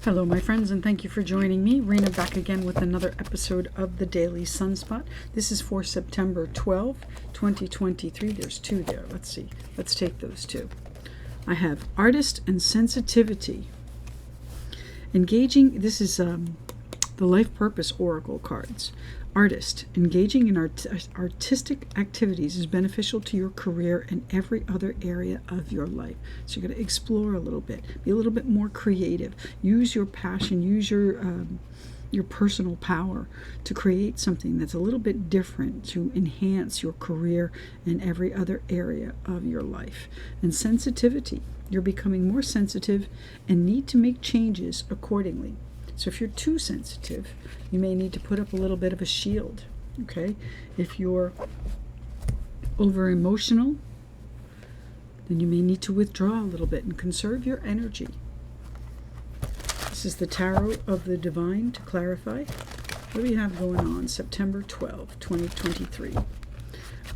Hello, my friends, and thank you for joining me. Rina back again with another episode of the Daily Sunspot. This is for September 12, 2023. There's two there. Let's see. Let's take those two. I have Artist and Sensitivity. Engaging, this is the Life Purpose Oracle cards. Artist, engaging in artistic activities is beneficial to your career and every other area of your life. So you're going to explore a little bit, be a little bit more creative, use your passion, use your personal power to create something that's a little bit different to enhance your career and every other area of your life. And sensitivity, you're becoming more sensitive and need to make changes accordingly. So if you're too sensitive, you may need to put up a little bit of a shield, okay? If you're over emotional, then you may need to withdraw a little bit and conserve your energy. This is the Tarot of the Divine to clarify. What do we have going on September 12, 2023?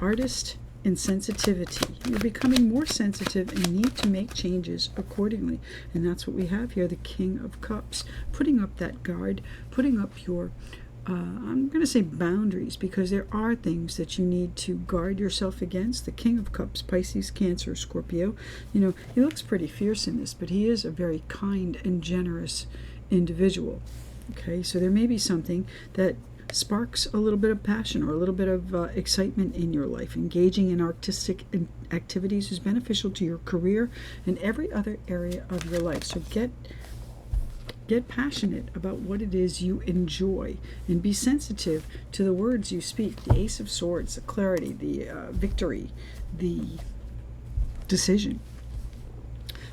Artist and sensitivity. You're becoming more sensitive and need to make changes accordingly. And that's what we have here, the King of Cups. Putting up that guard, putting up your, I'm going to say boundaries, because there are things that you need to guard yourself against. The King of Cups, Pisces, Cancer, Scorpio. You know, he looks pretty fierce in this, but he is a very kind and generous individual. Okay, so there may be something that sparks a little bit of passion or a little bit of excitement in your life. Engaging in artistic activities is beneficial to your career and every other area of your life. So get passionate about what it is you enjoy and be sensitive to the words you speak. The Ace of Swords, the clarity, the victory, the decision.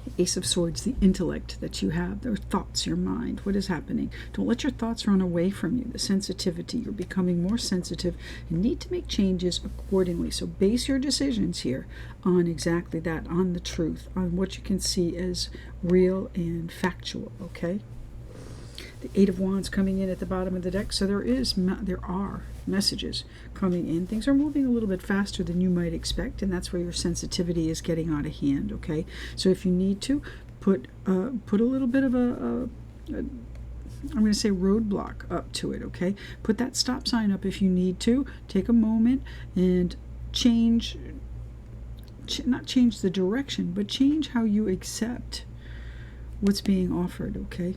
The Ace of Swords, the intellect that you have, their thoughts, your mind, what is happening. Don't let your thoughts run away from you. The sensitivity, you're becoming more sensitive and need to make changes accordingly. So base your decisions here on exactly that, on the truth, on what you can see as real and factual, okay? The Eight of Wands coming in at the bottom of the deck. So there are messages coming in. Things are moving a little bit faster than you might expect, and that's where your sensitivity is getting out of hand, okay? So if you need to, put a little bit of I'm going to say roadblock up to it, okay? Put that stop sign up if you need to. Take a moment and not change the direction, but change how you accept what's being offered, okay?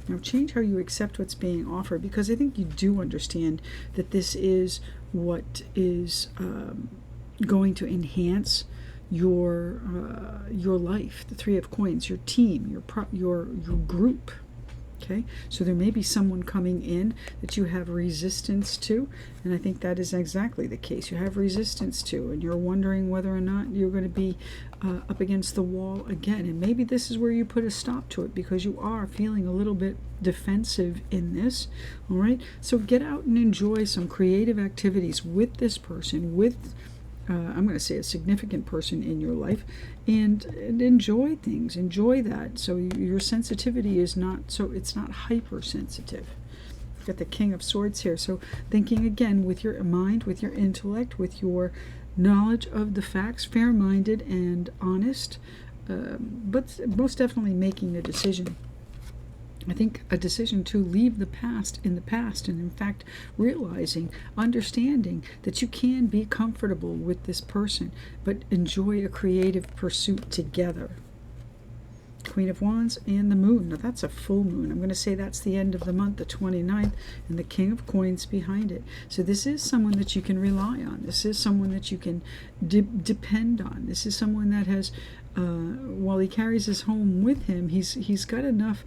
Now change how you accept what's being offered, because I think you do understand that this is what is going to enhance your life. The Three of Coins, your team, your group. Okay, so there may be someone coming in that you have resistance to, and I think that is exactly the case. You have resistance to, and you're wondering whether or not you're going to be up against the wall again. And maybe this is where you put a stop to it, because you are feeling a little bit defensive in this. All right, so get out and enjoy some creative activities with this person, with I'm going to say a significant person in your life, and enjoy things. Enjoy that. So your sensitivity is it's not hypersensitive. You've got the King of Swords here. So thinking again with your mind, with your intellect, with your knowledge of the facts, fair-minded and honest, but most definitely making a decision. I think a decision to leave the past in the past, and in fact realizing, understanding that you can be comfortable with this person but enjoy a creative pursuit together. Queen of Wands and the Moon. Now that's a full moon. I'm going to say that's the end of the month, the 29th, and the King of Coins behind it. So this is someone that you can rely on. This is someone that you can depend on. This is someone that has, while he carries his home with him, he's got enough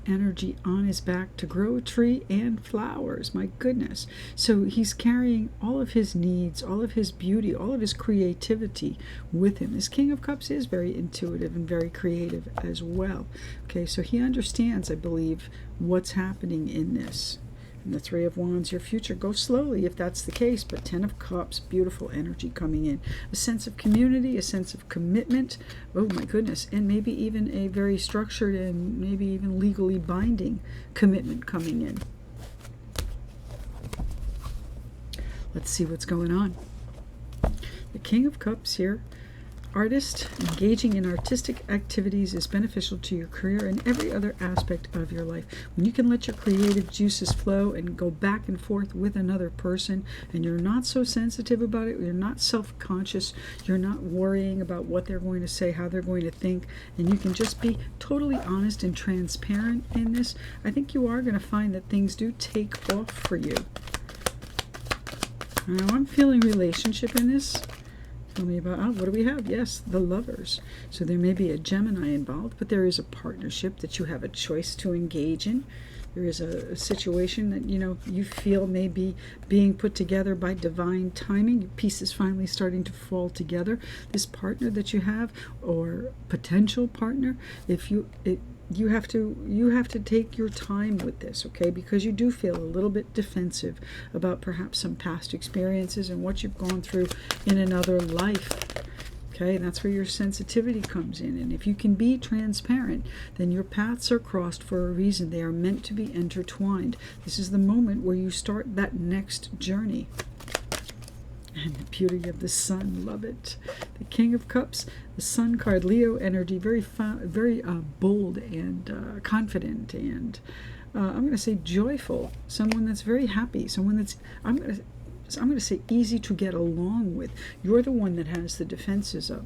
energy on his back to grow a tree and flowers. My goodness. So he's carrying all of his needs, all of his beauty, all of his creativity with him. This King of Cups is very intuitive and very creative as well. Okay, so he understands, I believe, what's happening in this. And the Three of Wands, your future. Go slowly if that's the case, but Ten of Cups, beautiful energy coming in. A sense of community, a sense of commitment. Oh my goodness. And maybe even a very structured and maybe even legally binding commitment coming in. Let's see what's going on. The King of Cups here. Artist, engaging in artistic activities is beneficial to your career and every other aspect of your life. When you can let your creative juices flow and go back and forth with another person, and you're not so sensitive about it, you're not self-conscious, you're not worrying about what they're going to say, how they're going to think, and you can just be totally honest and transparent in this, I think you are going to find that things do take off for you. Now I'm feeling relationship in this. Tell me about, what do we have? Yes, the Lovers. So there may be a Gemini involved, but there is a partnership that you have a choice to engage in. There is a situation that, you feel may be being put together by divine timing. Your pieces finally starting to fall together. This partner that you have, or potential partner, you have to take your time with this, okay? Because you do feel a little bit defensive about perhaps some past experiences and what you've gone through in another life. Okay, and that's where your sensitivity comes in. And if you can be transparent, then your paths are crossed for a reason. They are meant to be intertwined. This is the moment where you start that next journey. And the beauty of the Sun, love it. The King of Cups, the Sun card, Leo energy, very bold and confident, and I'm going to say joyful. Someone that's very happy. Someone that's I'm going to say easy to get along with. You're the one that has the defenses up.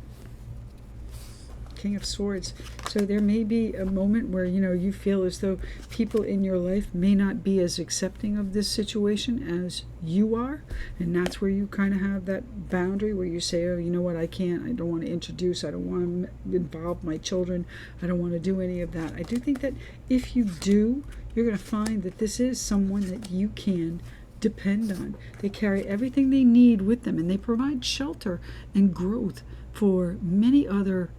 King of Swords. So there may be a moment where you feel as though people in your life may not be as accepting of this situation as you are, and that's where you kind of have that boundary where you say, oh, you know what, I don't want to introduce, I don't want to involve my children, I don't want to do any of that. I do think that if you do, you're going to find that this is someone that you can depend on. They carry everything they need with them, and they provide shelter and growth for many other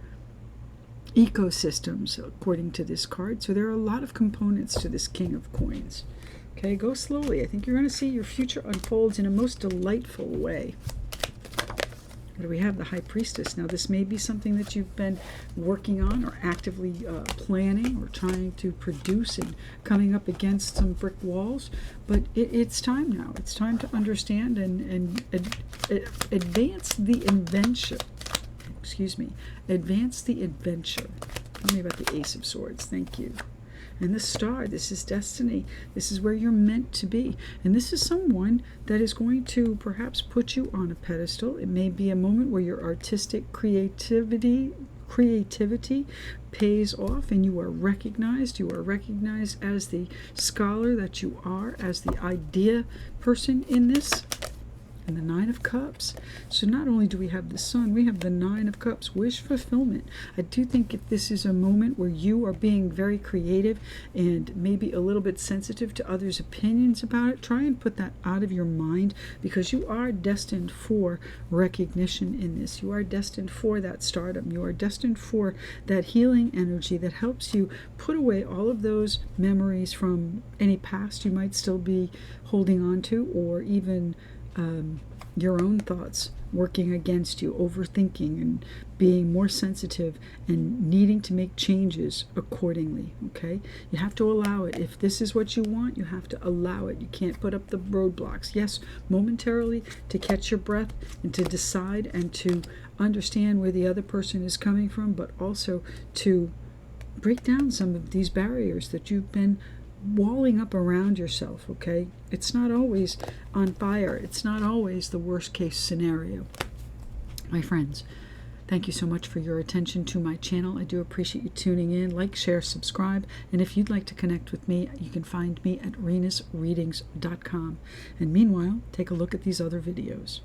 ecosystems, according to this card. So there are a lot of components to this King of Coins. Okay, go slowly. I think you're going to see your future unfolds in a most delightful way. What do we have? The High Priestess. Now this may be something that you've been working on or actively planning or trying to produce and coming up against some brick walls, but it's time now. It's time to understand and advance the invention. Advance the adventure. Tell me about the Ace of Swords. Thank you. And the Star, this is destiny. This is where you're meant to be. And this is someone that is going to perhaps put you on a pedestal. It may be a moment where your artistic creativity pays off and you are recognized. You are recognized as the scholar that you are, as the idea person in this. And the Nine of Cups. So not only do we have the Sun, we have the Nine of Cups, wish fulfillment. I do think if this is a moment where you are being very creative and maybe a little bit sensitive to others' opinions about it, try and put that out of your mind, because you are destined for recognition in this. You are destined for that stardom. You are destined for that healing energy that helps you put away all of those memories from any past you might still be holding on to, or even your own thoughts working against you, overthinking and being more sensitive and needing to make changes accordingly. Okay, you have to allow it. If this is what you want, you have to allow it. You can't put up the roadblocks. Yes, momentarily to catch your breath and to decide and to understand where the other person is coming from, but also to break down some of these barriers that you've been walling up around yourself. Okay, it's not always on fire. It's not always the worst case scenario. My friends, thank you so much for your attention to my channel. I do appreciate you tuning in. Like, share, subscribe, and if you'd like to connect with me, you can find me at renasreadings.com. And meanwhile, take a look at these other videos.